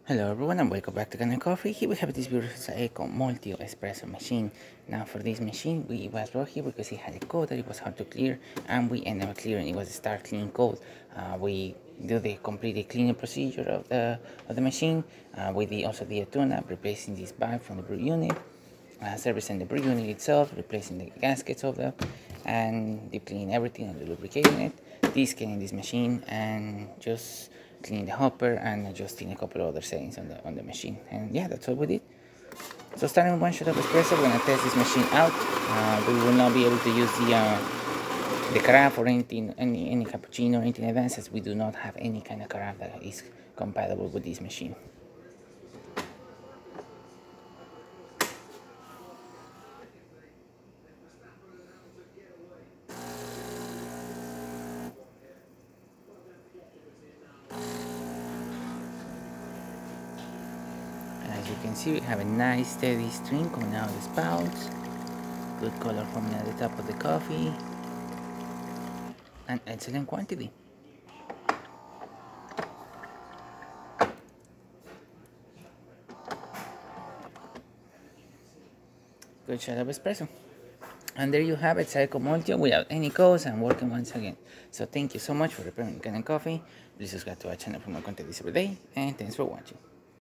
Hello everyone and welcome back to Ghana Coffee. Here we have this beautiful Saeco Moltio espresso machine. Now for this machine we was brought here because it had a code that it was hard to clear, and we ended up clearing. It was a start clean code. We do the complete cleaning procedure of the machine. We did also the tune-up, replacing this valve from the brew unit, servicing the brew unit itself, replacing the gaskets of that, and deep cleaning everything and lubricating it, descaling this machine, and just cleaning the hopper and adjusting a couple of other settings on the machine. And yeah, that's all we did. So starting with one shot of espresso, we're gonna test this machine out. We will not be able to use the carafe or anything, any cappuccino or anything like that, since we do not have any kind of carafe that is compatible with this machine. As you can see, we have a nice steady stream coming out of the spouts. Good color coming at the top of the coffee. An excellent quantity. Good shot of espresso. And there you have it, Saeco Moltio, without any codes and working once again. So thank you so much for preparing Ghana Coffee. Please subscribe to our channel for more content this every day, and thanks for watching.